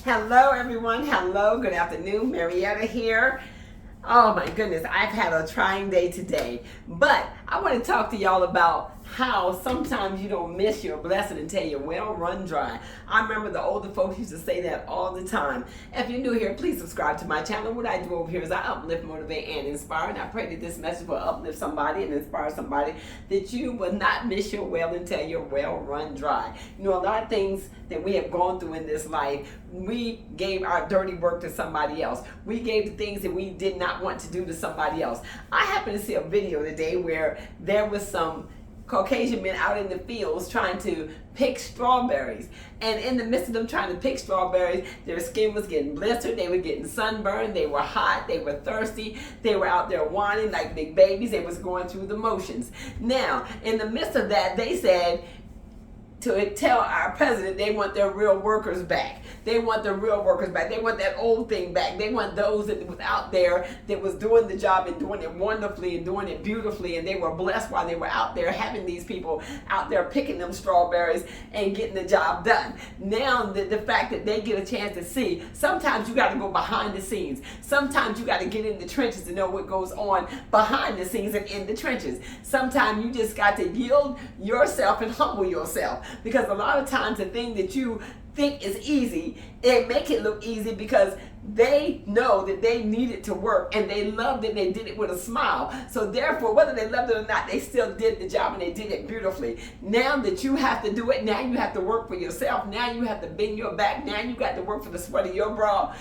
Hello, everyone. Hello. Good afternoon. Marietta here. Oh my goodness, I've had a trying day today, but I want to talk to y'all about how sometimes you don't miss your blessing until your well run dry. I remember the older folks used to say that all the time. If you're new here, please subscribe to my channel. What I do over here is I uplift, motivate, and inspire, and I pray that this message will uplift somebody and inspire somebody that you will not miss your well until your well run dry. You know, a lot of things that we have gone through in this life, we gave our dirty work to somebody else. We gave the things that we did not want to do to somebody else. I happened to see a video today where there was some Caucasian men out in the fields trying to pick strawberries. And in the midst of them trying to pick strawberries, their skin was getting blistered, they were getting sunburned, they were hot, they were thirsty, they were out there whining like big babies, they was going through the motions. Now, in the midst of that, they said, to tell our president they want their real workers back. They want the real workers back. They want that old thing back. They want those that was out there that was doing the job and doing it wonderfully and doing it beautifully, and they were blessed while they were out there having these people out there picking them strawberries and getting the job done. Now the fact that they get a chance to see, sometimes you got to go behind the scenes. Sometimes you got to get in the trenches to know what goes on behind the scenes and in the trenches. Sometimes you just got to yield yourself and humble yourself. Because a lot of times the thing that you think is easy, they make it look easy because they know that they need it to work and they love that they did it with a smile. So therefore, whether they loved it or not, they still did the job and they did it beautifully. Now that you have to do it, now you have to work for yourself. Now you have to bend your back. Now you got to work for the sweat of your brow,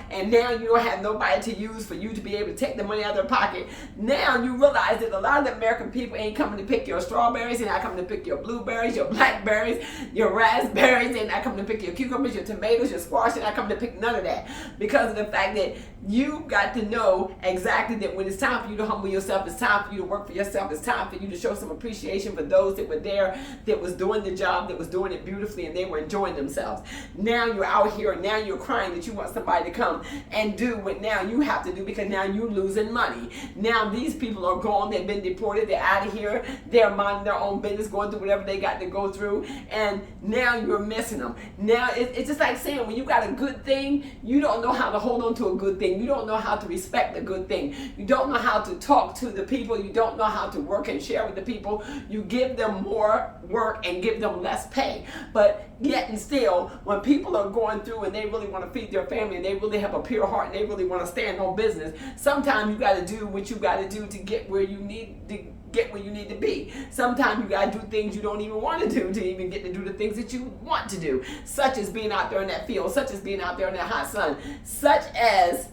and now you don't have nobody to use for you to be able to take the money out of their pocket. Now you realize that a lot of the American people ain't coming to pick your strawberries, they're not coming to pick your blueberries, your blackberries, your raspberries, they're not coming to pick your cucumbers, your tomatoes, your squash, they're not coming to pick none of that. Because of the fact that you got to know exactly that when it's time for you to humble yourself, it's time for you to work for yourself, it's time for you to show some appreciation for those that were there, that was doing the job, that was doing it beautifully, and they were enjoying themselves. Now you're out here, and now you're crying that you want somebody to come and do what now you have to do because now you're losing money. Now these people are gone, they've been deported, they're out of here, they're minding their own business, going through whatever they got to go through, and now you're missing them. Now it's just like saying when you got a good thing, you don't know how to hold on to a good thing. You don't know how to respect a good thing. You don't know how to talk to the people. You don't know how to work and share with the people. You give them more work and give them less pay. But yet and still, when people are going through and they really want to feed their family and they really have a pure heart and they really want to stand on business, sometimes you got to do what you got to do to get where you need to get where you need to be. Sometimes you gotta do things you don't even want to do to even get to do the things that you want to do, such as being out there in that field, such as being out there in that hot sun, such as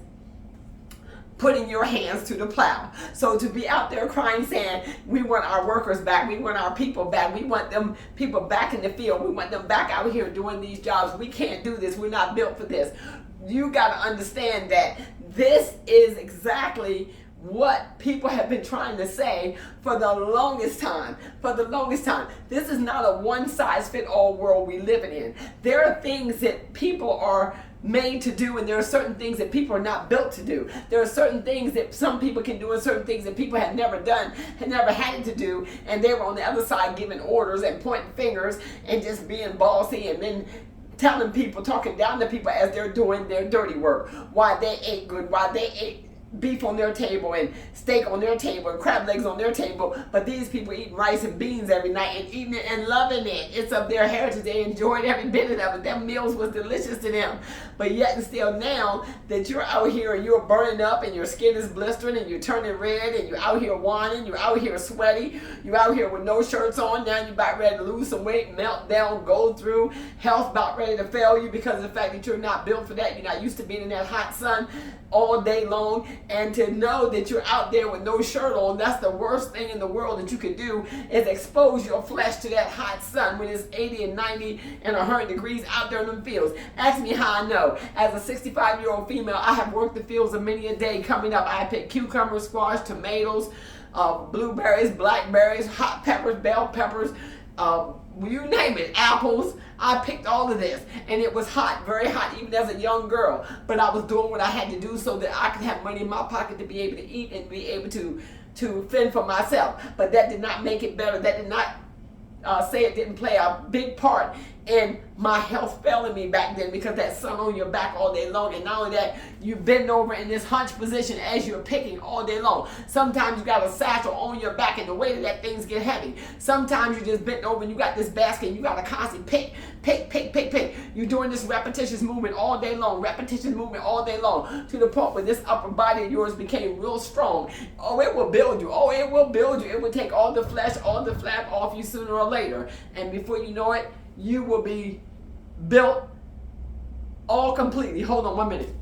putting your hands to the plow. So to be out there crying, saying, we want our workers back, we want our people back, we want them people back in the field, we want them back out here doing these jobs, we can't do this, we're not built for this. You got to understand that this is exactly what people have been trying to say for the longest time. For the longest time. This is not a one-size-fit-all world we live in. There are things that people are made to do, and there are certain things that people are not built to do. There are certain things that some people can do and certain things that people have never done, had never had to do, and they were on the other side giving orders and pointing fingers and just being bossy and then telling people, talking down to people as they're doing their dirty work, why they ate good, why they ate beef on their table and steak on their table and crab legs on their table, but these people eating rice and beans every night and eating it and loving it. It's of their heritage. They enjoyed every bit of it. Their meals was delicious to them. But yet and still now that you're out here and you're burning up and your skin is blistering and you're turning red and you're out here whining, you're out here sweaty, you're out here with no shirts on, now you're about ready to lose some weight, melt down, go through, health about ready to fail you because of the fact that you're not built for that. You're not used to being in that hot sun all day long, and to know that you're out there with no shirt on, that's the worst thing in the world that you could do, is expose your flesh to that hot sun when it's 80 and 90 and 100 degrees out there in them fields. Ask me how I know. As a 65-year-old female, I have worked the fields of many a day coming up. I picked cucumbers, squash, tomatoes, blueberries, blackberries, hot peppers, bell peppers, you name it, apples. I picked all of this, and it was hot, very hot, even as a young girl. But I was doing what I had to do so that I could have money in my pocket to be able to eat and be able to fend for myself. But that did not make it better. That did not say it didn't play a big part and my health failing me back then because that sun on your back all day long. And not only that, you bend over in this hunch position as you're picking all day long. Sometimes you got a satchel on your back and the way that things get heavy. Sometimes you just bent over and you got this basket and you got to constantly pick. You're doing this repetitious movement all day long, to the point where this upper body of yours became real strong. Oh, it will build you. It will take all the flesh, all the flap off you sooner or later. And before you know it, you will be built all completely. Hold on 1 minute.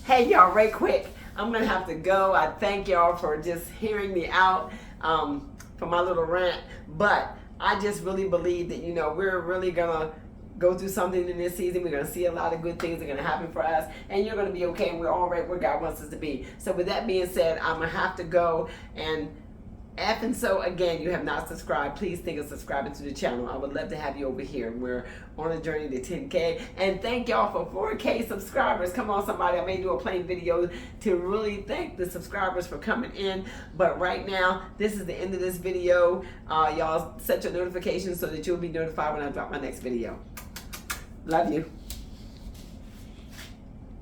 Hey y'all, right quick, I'm gonna have to go. I thank y'all for just hearing me out for my little rant, but I just really believe that, you know, we're really gonna go through something in this season. We're gonna see a lot of good things that are gonna happen for us, and you're gonna be okay, and we're all right where God wants us to be. So with that being said, I'm gonna have to go. And and so again, you have not subscribed, please think of subscribing to the channel. I would love to have you over here. We're on a journey to 10K, and thank y'all for 4K subscribers. Come on somebody, I may do a plain video to really thank the subscribers for coming in, but right now this is the end of this video. Y'all set your notifications so that you'll be notified when I drop my next video. Love you.